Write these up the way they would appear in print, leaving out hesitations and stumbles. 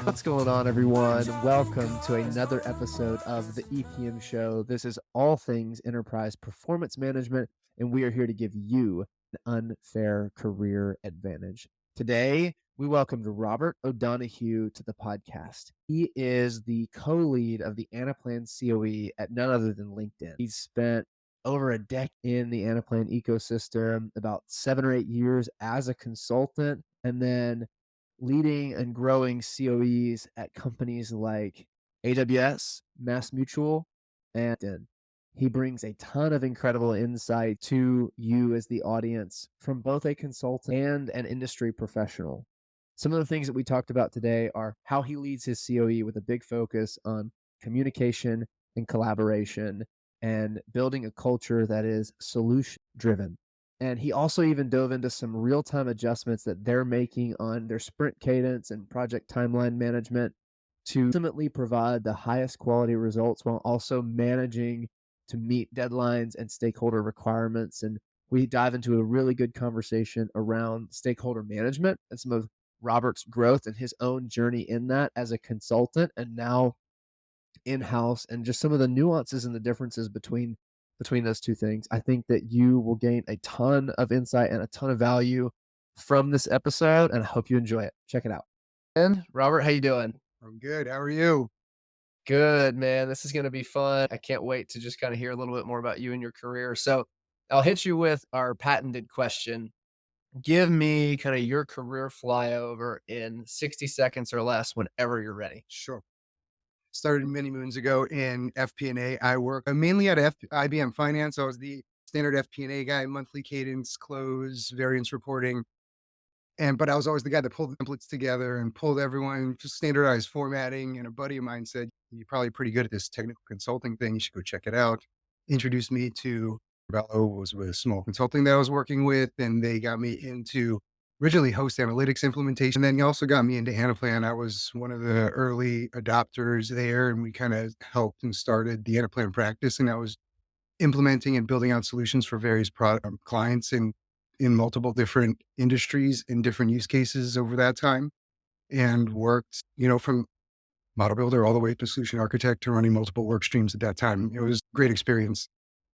What's going on, everyone? Welcome to another episode of the EPM Show. This is all things enterprise performance management, and we are here to give you an unfair career advantage. Today, we welcome Robert Odonohue to the podcast. He is the co-lead of the Anaplan COE at none other than LinkedIn. He's spent over a decade in the Anaplan ecosystem, about 7 or 8 years as a consultant, and then leading and growing COEs at companies like AWS, Mass Mutual, and he brings a ton of incredible insight to you as the audience from both a consultant and an industry professional. Some of the things that we talked about today are how he leads his COE with a big focus on communication and collaboration and building a culture that is solution driven. And he also even dove into some real time adjustments that they're making on their sprint cadence and project timeline management to ultimately provide the highest quality results while also managing to meet deadlines and stakeholder requirements. And we dive into a really good conversation around stakeholder management and some of Robert's growth and his own journey in that as a consultant and now in-house, and just some of the nuances and the differences between those two things. I think that you will gain a ton of insight and a ton of value from this episode, and I hope you enjoy it. Check it out. And Robert, how you doing? I'm good. How are you? Good, man. This is going to be fun. I can't wait to just kind of hear a little bit more about you and your career. So, I'll hit you with our patented question. Give me kind of your career flyover in 60 seconds or less whenever you're ready. Sure. Started many moons ago in FP&A. I work mainly at IBM Finance. I was the standard FP&A guy, monthly cadence, close, variance reporting. But I was always the guy that pulled the templates together and pulled everyone to standardized formatting. And a buddy of mine said, "You're probably pretty good at this technical consulting thing. You should go check it out." Introduced me to Bello, was with a small consulting that I was working with, and they got me into originally host analytics implementation. Then he also got me into Anaplan. I was one of the early adopters there, and we kind of helped and started the Anaplan practice. And I was implementing and building out solutions for various clients in multiple different industries in different use cases over that time, and worked, from model builder all the way to solution architect to running multiple work streams at that time. It was a great experience,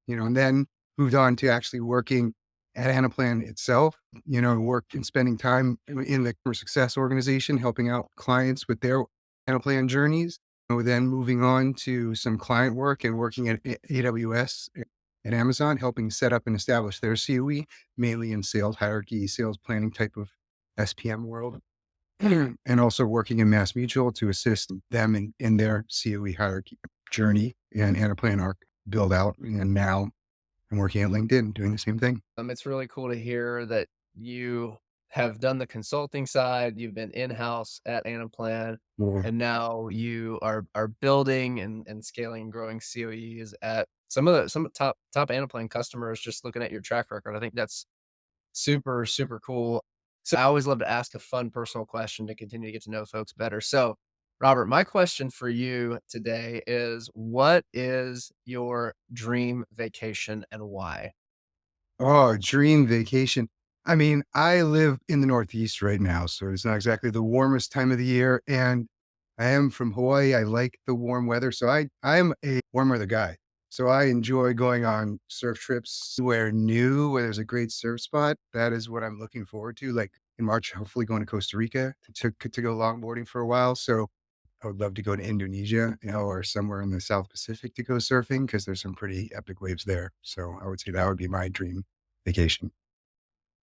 and then moved on to actually working at Anaplan itself, worked and spending time in the customer success organization, helping out clients with their Anaplan journeys. Then moving on to some client work and working at AWS and Amazon, helping set up and establish their COE, mainly in sales hierarchy, sales planning type of SPM world. And also working in Mass Mutual to assist them in their COE hierarchy journey and Anaplan arc build out. And now I'm working at LinkedIn doing the same thing. It's really cool to hear that you have done the consulting side, you've been in-house at Anaplan, More. and now you are building and scaling and growing COEs at some of the top Anaplan customers. Just looking at your track record, I think that's super, super cool. So I always love to ask a fun personal question to continue to get to know folks better. So, Robert, my question for you today is, what is your dream vacation and why? Oh, dream vacation. I mean, I live in the Northeast right now, so it's not exactly the warmest time of the year. And I am from Hawaii. I like the warm weather. So I'm a warm weather guy. So I enjoy going on surf trips where new, where there's a great surf spot. That is what I'm looking forward to. Like in March, hopefully going to Costa Rica to go longboarding for a while. So I would love to go to Indonesia, or somewhere in the South Pacific to go surfing because there's some pretty epic waves there. So I would say that would be my dream vacation.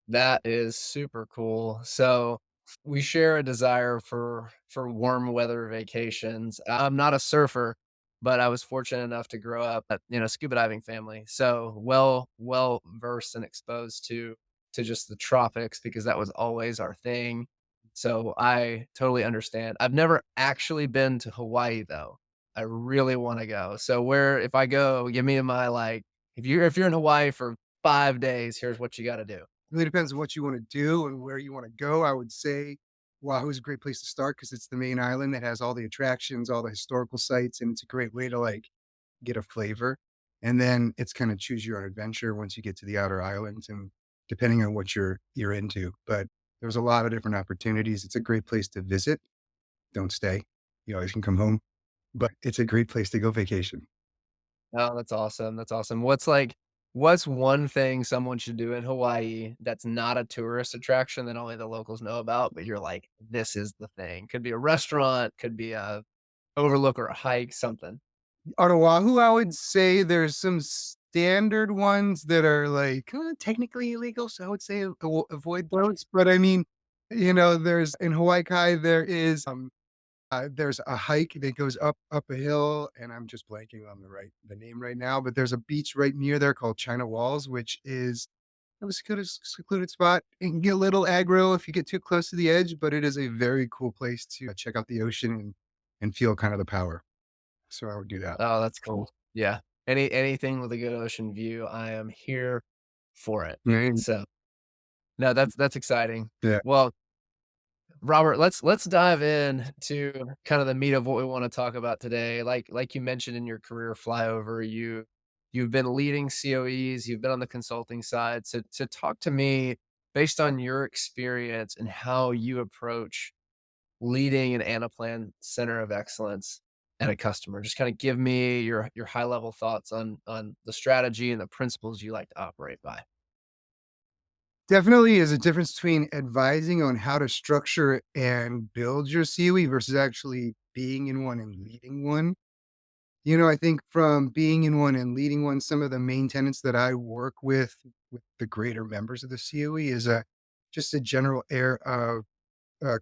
That is super cool. So we share a desire for warm weather vacations. I'm not a surfer, but I was fortunate enough to grow up at, scuba diving family. So well versed and exposed to just the tropics because that was always our thing. So I totally understand. I've never actually been to Hawaii though. I really want to go. So where if I go, give me my like if you're in Hawaii for 5 days, here's what you got to do. Really depends on what you want to do and where you want to go. I would say Oahu is a great place to start because it's the main island that has all the attractions, all the historical sites, and it's a great way to like get a flavor. And then it's kind of choose your own adventure once you get to the outer islands and depending on what you're into. But There's a lot of different opportunities. It's a great place to visit. Don't stay. You always can come home, but it's a great place to go vacation. Oh, that's awesome, that's awesome. What's one thing someone should do in Hawaii that's not a tourist attraction that only the locals know about, but you're like, "This is the thing." Could be a restaurant, could be a overlook or a hike, something. On Oahu, I would say there's some standard ones that are like technically illegal. So I would say avoid those. But I mean, there's in Hawaii Kai, there's a hike that goes up a hill, and I'm just blanking on the name right now, but there's a beach right near there called China Walls, which is it was a secluded spot. It can get a little aggro if you get too close to the edge, but it is a very cool place to check out the ocean and feel kind of the power. So I would do that. Oh, that's cool. Yeah. Anything with a good ocean view, I am here for it. Yeah, So, no, that's exciting. yeah. Well, Robert, let's dive in to kind of the meat of what we wanna talk about today. Like you mentioned in your career flyover, you've been leading COEs, you've been on the consulting side. So talk to me based on your experience and how you approach leading an Anaplan center of excellence at a customer. Just kinda give me your high level thoughts on the strategy and the principles you like to operate by. Definitely is a difference between advising on how to structure and build your COE versus actually being in one and leading one. I think from being in one and leading one, some of the main tenets that I work with the greater members of the COE is just a general air of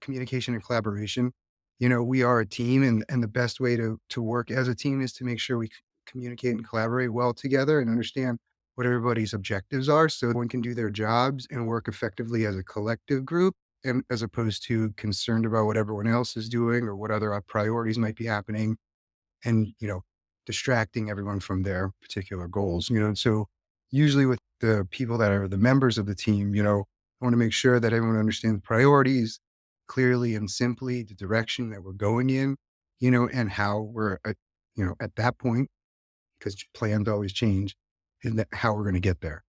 communication and collaboration. We are a team, and the best way to work as a team is to make sure we communicate and collaborate well together and understand what everybody's objectives are, so everyone can do their jobs and work effectively as a collective group, and as opposed to concerned about what everyone else is doing or what other priorities might be happening, and distracting everyone from their particular goals. So usually with the people that are the members of the team, I want to make sure that everyone understands priorities clearly and simply, the direction that we're going in, and how we're at that point, because plans always change, and how we're going to get there.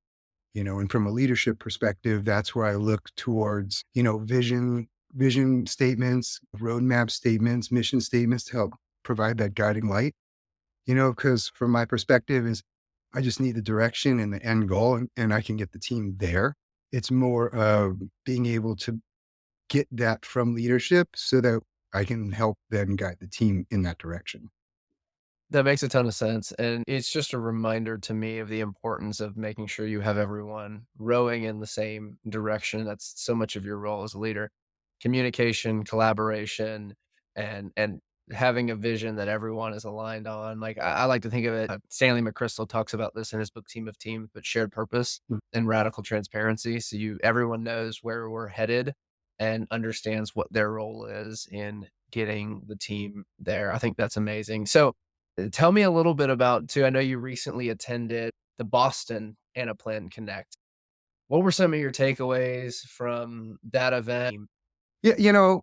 And from a leadership perspective, that's where I look towards vision statements, roadmap statements, mission statements to help provide that guiding light. Because from my perspective is I just need the direction and the end goal, and I can get the team there. It's more of being able to get that from leadership so that I can help them guide the team in that direction. That makes a ton of sense, and it's just a reminder to me of the importance of making sure you have everyone rowing in the same direction. That's so much of your role as a leader. Communication, collaboration, and having a vision that everyone is aligned on. Like I like to think of it. Stanley McChrystal talks about this in his book Team of Teams, but shared purpose Mm. and radical transparency. So you everyone knows where we're headed and understands what their role is in getting the team there. I think that's amazing. So tell me a little bit about too, I know you recently attended the Boston Anaplan Connect. What were some of your takeaways from that event? Yeah,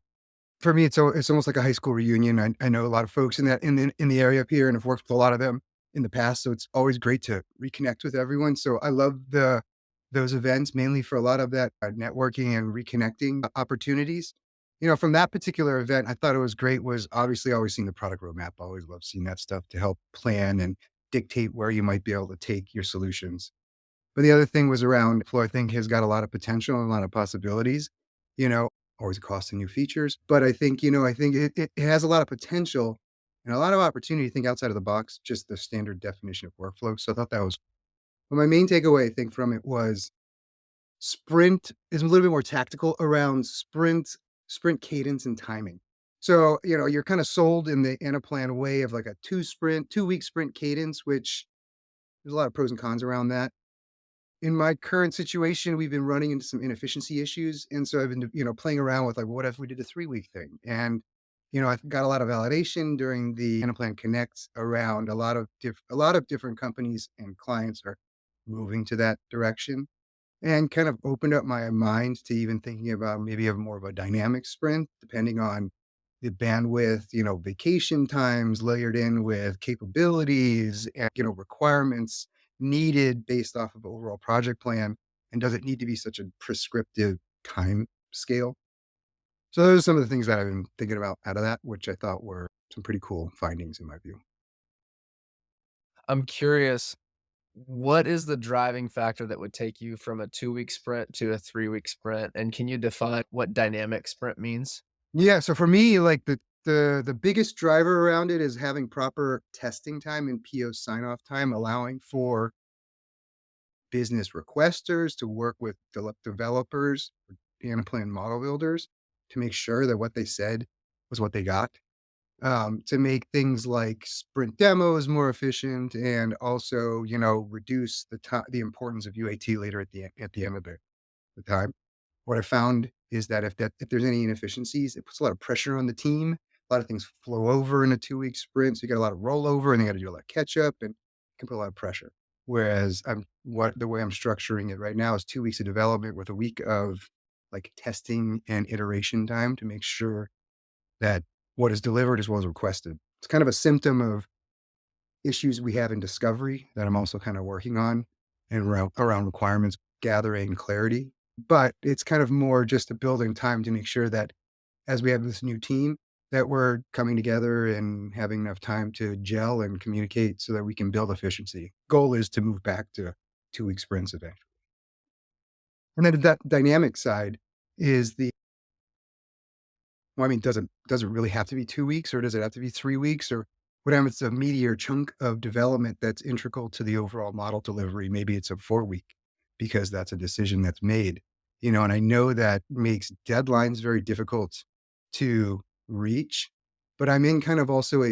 for me, it's almost like a high school reunion. I know a lot of folks in the area up here, and have worked with a lot of them in the past. So it's always great to reconnect with everyone. So I love those events mainly for a lot of that networking and reconnecting opportunities. From that particular event, I thought it was great. Was obviously always seeing the product roadmap. I always love seeing that stuff to help plan and dictate where you might be able to take your solutions. But the other thing was around Flow, I think has got a lot of potential and a lot of possibilities, you know, always costing new features. But I think it has a lot of potential and a lot of opportunity to think outside of the box, just the standard definition of workflow. So I thought that was but my main takeaway, I think, from it was sprint is a little bit more tactical around sprint cadence and timing. So, you're kind of sold in the Anaplan way of like a 2-week sprint cadence, which there's a lot of pros and cons around that. In my current situation, we've been running into some inefficiency issues, and so I've been, playing around with like, what if we did a 3-week thing? And I've got a lot of validation during the Anaplan Connect around a lot of different companies and clients are moving to that direction, and kind of opened up my mind to even thinking about maybe a more of a dynamic sprint, depending on the bandwidth, vacation times layered in with capabilities and, requirements needed based off of overall project plan. And does it need to be such a prescriptive time? scale. So those are some of the things that I've been thinking about out of that, which I thought were some pretty cool findings in my view. I'm curious, what is the driving factor that would take you from a 2-week sprint to a 3-week sprint? And can you define what dynamic sprint means? Yeah, so for me, like the biggest driver around it is having proper testing time and PO sign off time, allowing for business requesters to work with developers, Anaplan model builders to make sure that what they said was what they got. To make things like sprint demos more efficient and also, reduce the importance of UAT later at the end of the time. What I found is that if there's any inefficiencies, it puts a lot of pressure on the team. A lot of things flow over in a 2-week sprint, so you got a lot of rollover, and they got to do a lot of catch up, and it can put a lot of pressure. Whereas the way I'm structuring it right now is 2 weeks of development with a week of like testing and iteration time to make sure that what is delivered is what was requested. It's kind of a symptom of issues we have in discovery that I'm also kind of working on and around requirements gathering clarity. But it's kind of more just a building time to make sure that as we have this new team, that we're coming together and having enough time to gel and communicate so that we can build efficiency. Goal is to move back to 2-week sprints eventually. And then that dynamic side is well, I mean, does it really have to be 2 weeks or does it have to be 3 weeks or whatever? It's a meatier chunk of development that's integral to the overall model delivery. Maybe it's a 4 week because that's a decision that's made, and I know that makes deadlines very difficult to reach, but I'm in kind of also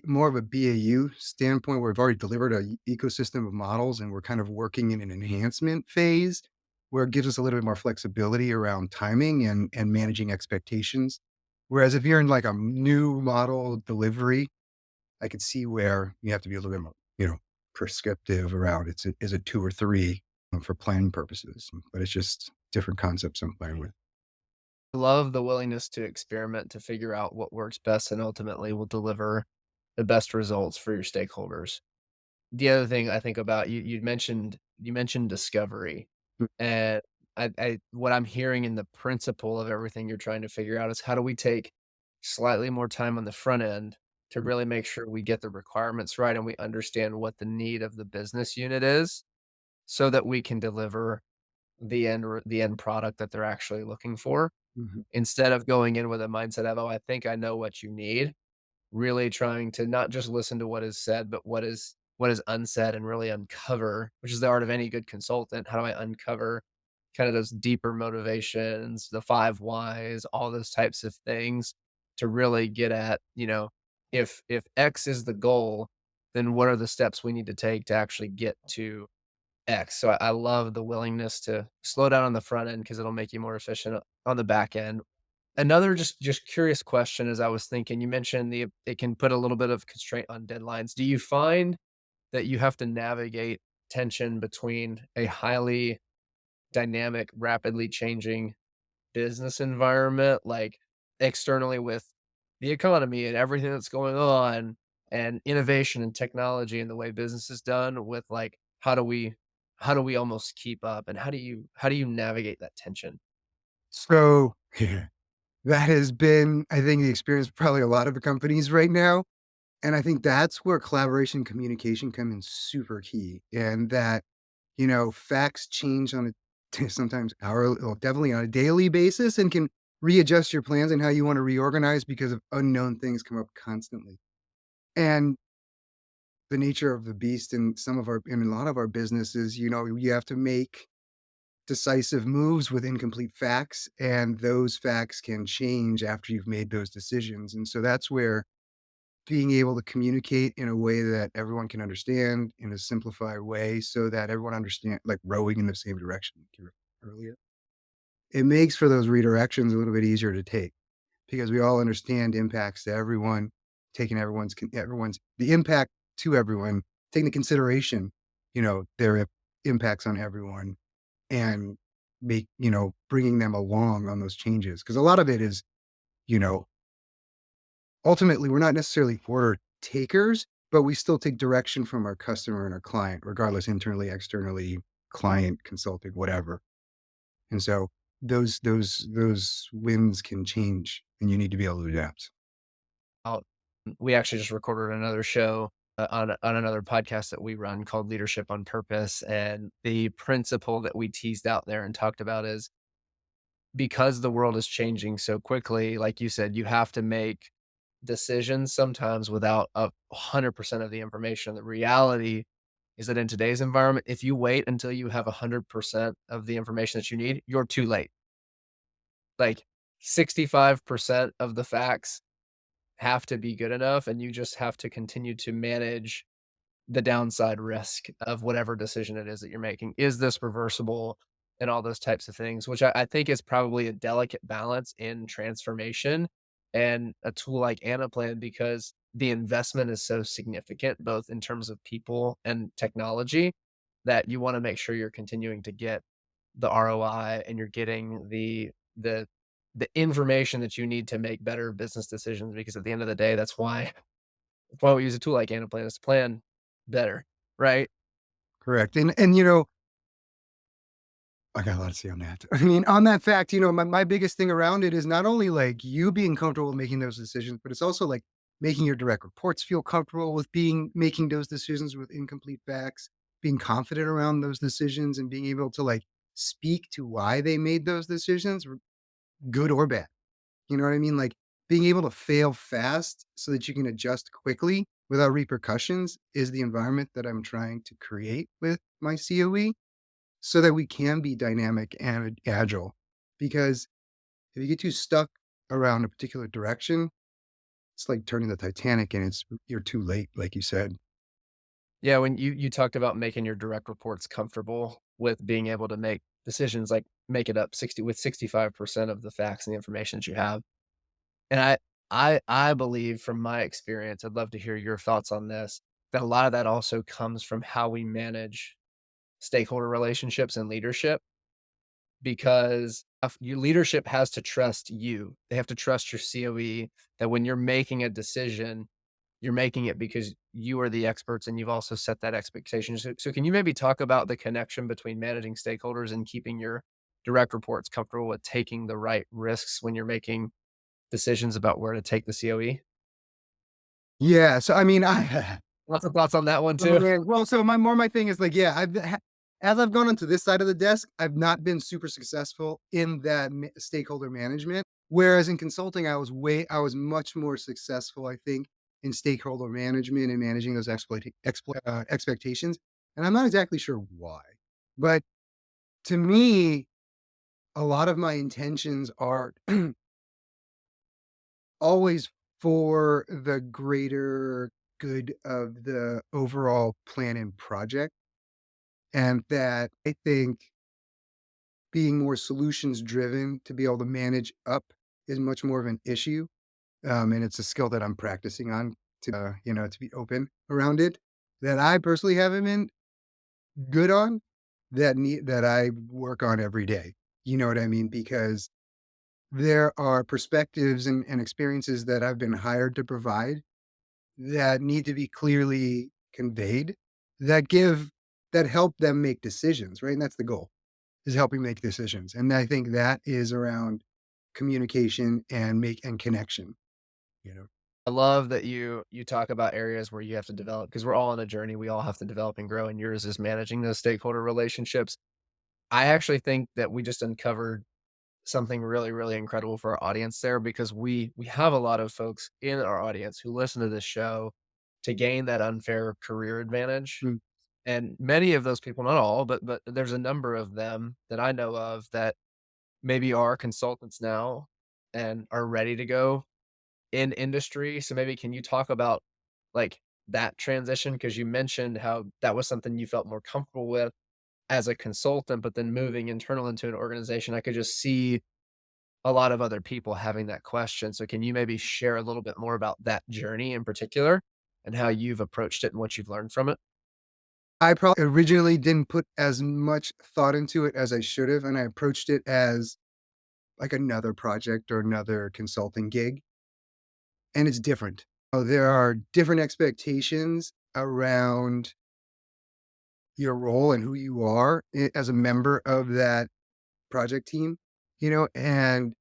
more of a BAU standpoint where we've already delivered a ecosystem of models and we're kind of working in an enhancement phase where it gives us a little bit more flexibility around timing and managing expectations. Whereas if you're in like a new model delivery, I could see where you have to be a little bit more, prescriptive around is it 2 or 3 for planning purposes, but it's just different concepts I'm playing with. I love the willingness to experiment to figure out what works best and ultimately will deliver the best results for your stakeholders. The other thing I think about, you mentioned discovery, Mm, and I what I'm hearing in the principle of everything you're trying to figure out is how do we take slightly more time on the front end to mm, really make sure we get the requirements right and we understand what the need of the business unit is so that we can deliver the end product that they're actually looking for, mhm, instead of going in with a mindset of, "Oh, I think I know what you need." Really trying to not just listen to what is said, but what is unsaid and really uncover, which is the art of any good consultant. How do I uncover kind of those deeper motivations, the 5 whys, all those types of things to really get at, if X is the goal, then what are the steps we need to take to actually get to X? So I love the willingness to slow down on the front end because it'll make you more efficient on the back end. Another just curious question as I was thinking, you mentioned it can put a little bit of constraint on deadlines. Do you find that you have to navigate tension between a highly dynamic, rapidly changing business environment, like externally with the economy and everything that's going on and innovation and technology and the way business is done with like how do we almost keep up and how do you navigate that tension? So yeah, that has been, I think, the experience of probably a lot of the companies right now. And I think that's where collaboration communication come in super key. And that, facts change on a sometimes hourly, well, definitely on a daily basis and can readjust your plans and how you want to reorganize because of unknown things come up constantly. And the nature of the beast in a lot of our businesses, you have to make decisive moves with incomplete facts, and those facts can change after you've made those decisions. And so that's where being able to communicate in a way that everyone can understand in a simplified way so that everyone understand like rowing in the same direction like you were earlier. It makes for those redirections a little bit easier to take because we all understand impacts to everyone, taking everyone's the impact to everyone, taking into consideration, their impacts on everyone and bringing them along on those changes. Cause a lot of it is, you know, ultimately we're not necessarily order takers, but we still take direction from our customer and our client, regardless internally, externally, client, consulting, whatever. And so those winds can change, and you need to be able to adapt. Out we actually just recorded another show, on another podcast that we run called Leadership on Purpose, and the principle that we teased out there and talked about is because the world is changing so quickly, like you said, you have to make decisions sometimes without 100% of the information. The reality is that in today's environment, if you wait until you have 100% of the information that you need, you're too late. Like 65% of the facts have to be good enough, and you just have to continue to manage the downside risk of whatever decision it is that you're making. Is this reversible? And all those types of things, which I think is probably a delicate balance in transformation and a tool like Anaplan because the investment is so significant, both in terms of people and technology, that you want to make sure you're continuing to get the ROI and you're getting the information that you need to make better business decisions because at the end of the day, that's why we use a tool like Anaplan is to plan better, right? Correct. And I got a lot to say on that. I mean, on that fact, my biggest thing around it is not only like you being comfortable making those decisions, but it's also like making your direct reports feel comfortable with being making those decisions with incomplete facts, being confident around those decisions and being able to like speak to why they made those decisions, good or bad. You know what I mean? Like being able to fail fast so that you can adjust quickly without repercussions is the environment that I'm trying to create with my COE so that we can be dynamic and agile. Because if you get too stuck around a particular direction, it's like turning the Titanic and you're too late, like you said. Yeah, when you talked about making your direct reports comfortable with being able to make decisions, like, make it up 65% of the facts and the information that you have. And I believe from my experience, I'd love to hear your thoughts on this, that a lot of that also comes from how we manage stakeholder relationships and leadership because if your leadership has to trust you. They have to trust your COE that when you're making a decision, you're making it because you are the experts and you've also set that expectation. So can you maybe talk about the connection between managing stakeholders and keeping your direct reports comfortable with taking the right risks when you're making decisions about where to take the COE? Yeah. So, I mean, I, Lots of thoughts on that one oh too. man. Well, so my thing is like, yeah, as I've gone onto this side of the desk, I've not been super successful in that stakeholder management. Whereas in consulting, I was much more successful, I think, in stakeholder management and managing those expectations. And I'm not exactly sure why, but to me, a lot of my intentions are always for the greater good of the overall plan and project. And that I think being more solutions driven to be able to manage up is much more of an issue. And it's a skill that I'm practicing on to be open around it that I personally haven't been good on that I work on every day. You know what I mean? Because there are perspectives and experiences that I've been hired to provide that need to be clearly conveyed that give that help them make decisions, right? And that's the goal is helping make decisions. And I think that is around communication and connection, you know. I love that you talk about areas where you have to develop because we're all on a journey. We all have to develop and grow, and yours is managing those stakeholder relationships. I actually think that we just uncovered something really, really incredible for our audience there because we have a lot of folks in our audience who listen to this show to gain that unfair career advantage. Mm. And many of those people, not all, but there's a number of them that I know of that maybe are consultants now and are ready to go in industry. So maybe can you talk about like that transition? Because you mentioned how that was something you felt more comfortable with as a consultant, but then moving internal into an organization, I could just see a lot of other people having that question. So can you maybe share a little bit more about that journey in particular and how you've approached it and what you've learned from it? I probably originally didn't put as much thought into it as I should have. And I approached it as like another project or another consulting gig. And it's different. There are different expectations around your role and who you are as a member of that project team. and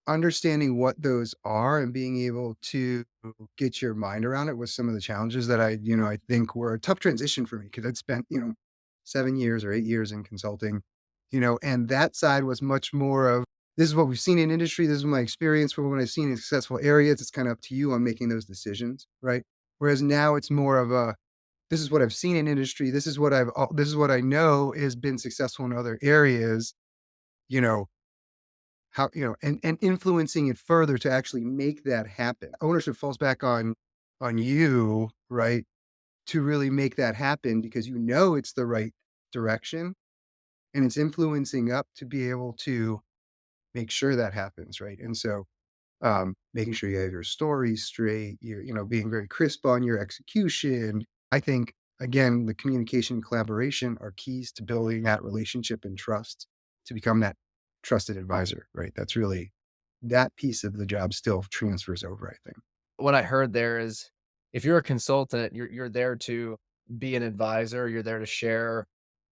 understanding what those are and being able to get your mind around it was some of the challenges that I think were a tough transition for me because I'd spent, 7 years or 8 years in consulting, and that side was much more of this is what we've seen in industry. This is my experience from what I've seen in successful areas. It's kind of up to you on making those decisions, right? Whereas now it's more of a this is what I've seen in industry. This is what I know has been successful in other areas, you know, and influencing it further to actually make that happen. Ownership falls back on you, right? To really make that happen because it's the right direction and it's influencing up to be able to make sure that happens, right? And so making sure you have your story straight, you're, being very crisp on your execution. I think again, the communication and collaboration are keys to building that relationship and trust to become that trusted advisor, right? That's really that piece of the job still transfers over, I think. What I heard there is if you're a consultant, you're there to be an advisor, you're there to share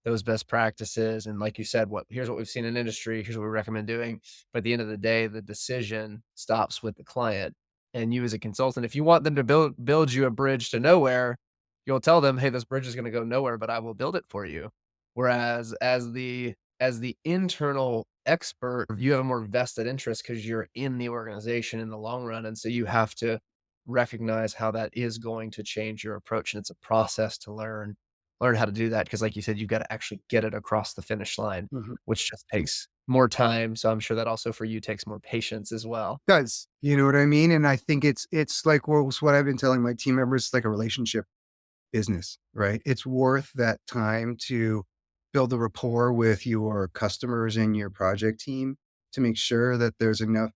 those best practices, and like you said, here's what we've seen in industry, here's what we recommend doing, but at the end of the day, the decision stops with the client, and you as a consultant, if you want them to build you a bridge to nowhere, you'll tell them, "Hey, this bridge is gonna go nowhere, but I will build it for you." Whereas as the internal expert, you have a more vested interest because 'cause you're in the organization in the long run, and so you have to recognize how that is going to change your approach, and it's a process to learn how to do that because like you said, you gotta actually get it across the finish line, Mhm. which just takes more time, so I'm sure that also for you takes more patience as well. Does you know what I mean? And I think it's like what I've been telling my team members. It's like a relationship business, right? It's worth that time to build the rapport with your customers and your project team to make sure that there's enough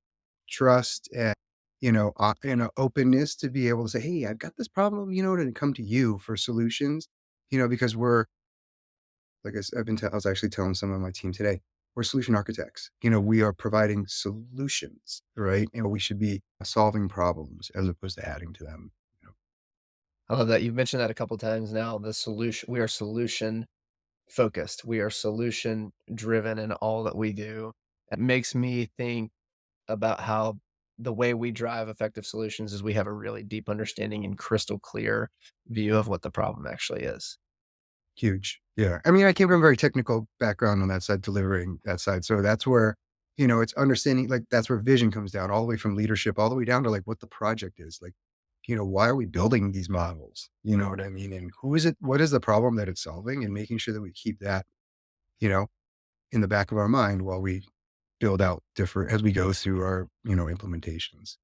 trust and openness to be able to say, "Hey, I've got this problem," and come to you for solutions. Because we're like I was actually telling some of my team today, we're solution architects. We are providing solutions, right? And we should be solving problems as opposed to adding to them. I love that. You've mentioned that a couple times now, the solution we are solution focused. We are solution driven in all that we do. It makes me think about how the way we drive effective solutions is we have a really deep understanding and crystal clear view of what the problem actually is. Huge. Yeah. I mean, I came from a very technical background on that side, delivering that side. So that's where, it's understanding, like, that's where vision comes down, all the way from leadership, all the way down to like what the project is. Like, why are we building these models? You know what I mean? And who is it? What is the problem that it's solving? And making sure that we keep that, you know, in the back of our mind while we build out different, as we go through our, implementations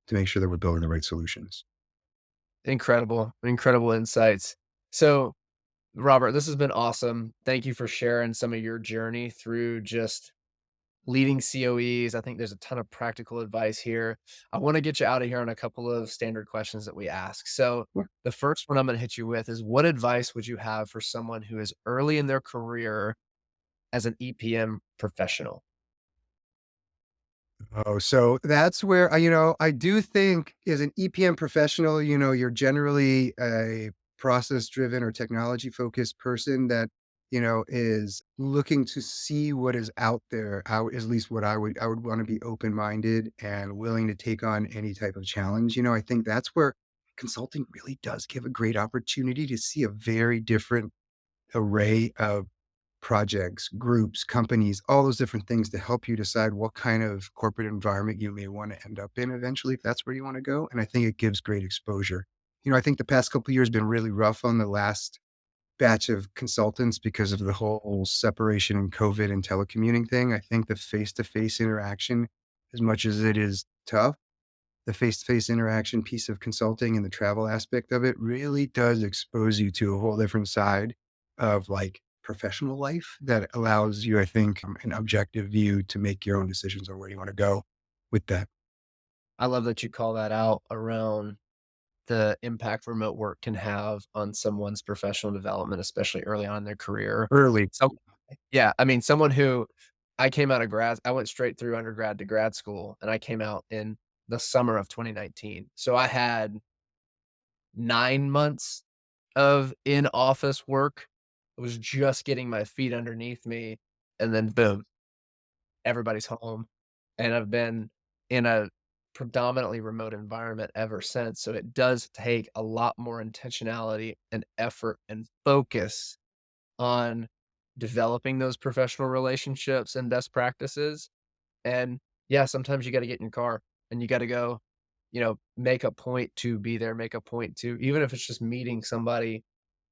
to make sure that we're building the right solutions. Incredible, incredible insights. So, Robert, this has been awesome. Thank you for sharing some of your journey through just leading COEs. I think there's a ton of practical advice here. I want to get you out of here on a couple of standard questions that we ask. So, the first one I'm going to hit you with is what advice would you have for someone who is early in their career as an EPM professional? Oh, so that's where I do think as an EPM professional, you're generally a process driven or technology focused person that, is looking to see what is out there. At least what I would want to be open minded and willing to take on any type of challenge. I think that's where consulting really does give a great opportunity to see a very different array of projects, groups, companies, all those different things to help you decide what kind of corporate environment you may want to end up in eventually, if that's where you want to go. And I think it gives great exposure. I think the past couple of years been really rough on the last batch of consultants because of the whole separation and COVID and telecommuting thing. I think the face-to-face interaction, as much as it is tough, the face-to-face interaction piece of consulting and the travel aspect of it really does expose you to a whole different side of like professional life that allows you, I think, an objective view to make your own decisions on where you want to go with that I love that you call that out around the impact remote work can have on someone's professional development, especially early on in their career. early. So yeah, I mean, someone who I went straight through undergrad to grad school, and I came out in the summer of 2019. So I had 9 months of in-office work. I was just getting my feet underneath me, and then boom. everybody's home, and I've been in a predominantly remote environment ever since. So it does take a lot more intentionality and effort and focus on developing those professional relationships and best practices. And yeah, sometimes you got to get in your car and you got to go, make a point to be there, make a point to, even if it's just meeting somebody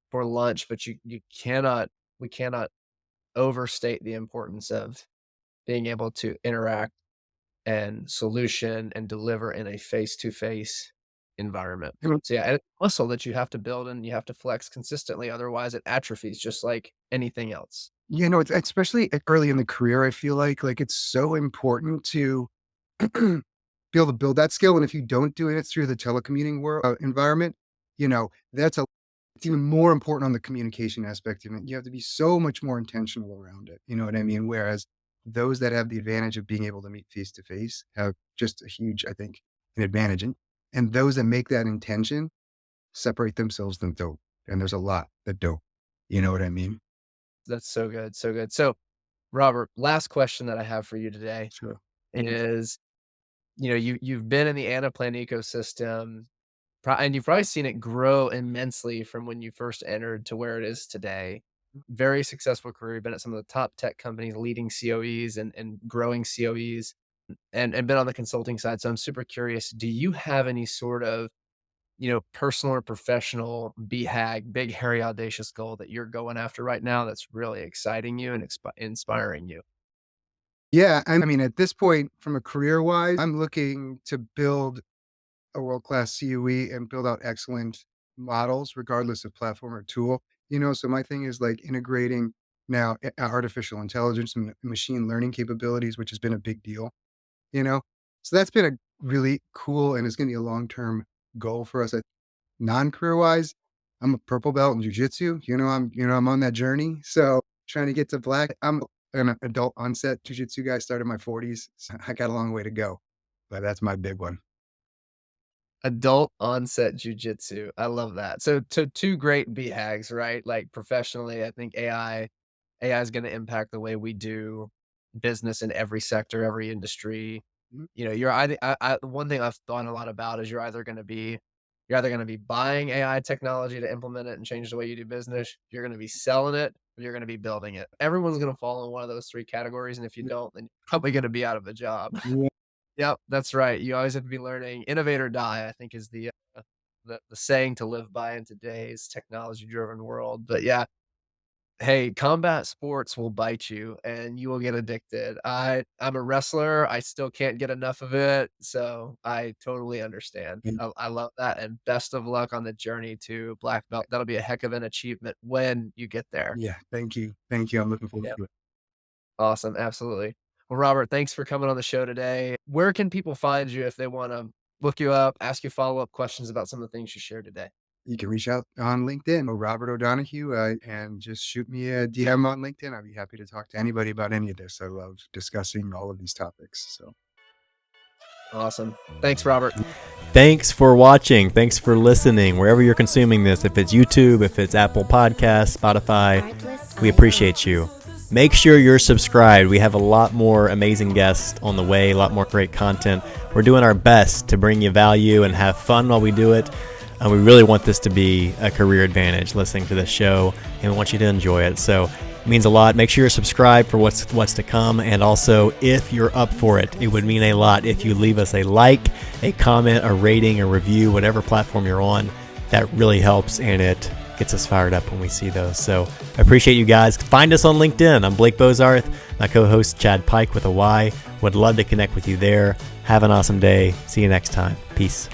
for lunch, but we cannot overstate the importance of being able to interact and solution and deliver in a face-to-face environment. So yeah, and it's a muscle that you have to build and you have to flex consistently. Otherwise it atrophies just like anything else. It's especially early in the career, I feel like it's so important to be able to build that skill. And if you don't do it through the telecommuting world environment, that's it's even more important on the communication aspect of it. You have to be so much more intentional around it. You know what I mean? Whereas those that have the advantage of being able to meet face to face have just a huge, I think, an advantage. And those that make that intention separate themselves than don't. And there's a lot that don't. You know what I mean? That's so good, so good. So, Robert, last question that I have for you today Sure. is, you've been in the Anaplan ecosystem, and you've probably seen it grow immensely from when you first entered to where it is today. Very successful career, been at some of the top tech companies, leading COEs and growing COEs, and been on the consulting side. So I'm super curious, do you have any sort of, personal or professional BHAG, big, hairy, audacious goal that you're going after right now that's really exciting you and inspiring you? Yeah. I mean, at this point, from a career wise, I'm looking to build a world-class COE and build out excellent models regardless of platform or tool. So my thing is like integrating now artificial intelligence and machine learning capabilities, which has been a big deal, you know? So that's been a really cool and it's going to be a long-term goal for us. Non-career wise, I'm a purple belt in jujitsu. I'm on that journey. So trying to get to black, I'm an adult onset jujitsu guy, started in my 40s. So I got a long way to go, but that's my big one. Adult onset jujitsu. I love that. So two great BHAGs, right? Like professionally, I think AI is going to impact the way we do business in every sector, every industry. Mhm. You're one thing I've thought a lot about is you're either going to be buying AI technology to implement it and change the way you do business. You're going to be selling it, or you're going to be building it. Everyone's going to fall in one of those three categories, and if you don't, then you're probably going to be out of a job. Yeah. Yep, that's right. You always have to be learning. Innovate or die, I think is the saying to live by in today's technology-driven world. But yeah, hey, combat sports will bite you and you will get addicted. I'm a wrestler. I still can't get enough of it, so I totally understand. And I love that, and best of luck on the journey to black belt. That'll be a heck of an achievement when you get there. yeah, thank you. Thank you. I'm looking forward Yeah, to it. awesome, absolutely. Well, Robert, thanks for coming on the show today. Where can people find you if they wanna look you up, ask you follow-up questions about some of the things you shared today? You can reach out on LinkedIn or Robert Odonohue and just shoot me a DM on LinkedIn. I'd be happy to talk to anybody about any of this. I love discussing all of these topics. So Awesome. Thanks, Robert. Thanks for watching. Thanks for listening. Wherever you're consuming this, if it's YouTube, if it's Apple Podcasts, Spotify, we appreciate you. Make sure you're subscribed. We have a lot more amazing guests on the way, a lot more great content. We're doing our best to bring you value and have fun while we do it. We really want this to be a career advantage listening to this show, and we want you to enjoy it. So it means a lot. Make sure you're subscribed for what's to come. And also, if you're up for it, it would mean a lot if you leave us a like, a comment, a rating, a review, whatever platform you're on. That really helps, and it gets us fired up when we see those. So I appreciate you guys. Find us on LinkedIn. I'm Blake Bozarth, my co-host Chad Pike with a Y. Would love to connect with you there. Have an awesome day. See you next time. Peace.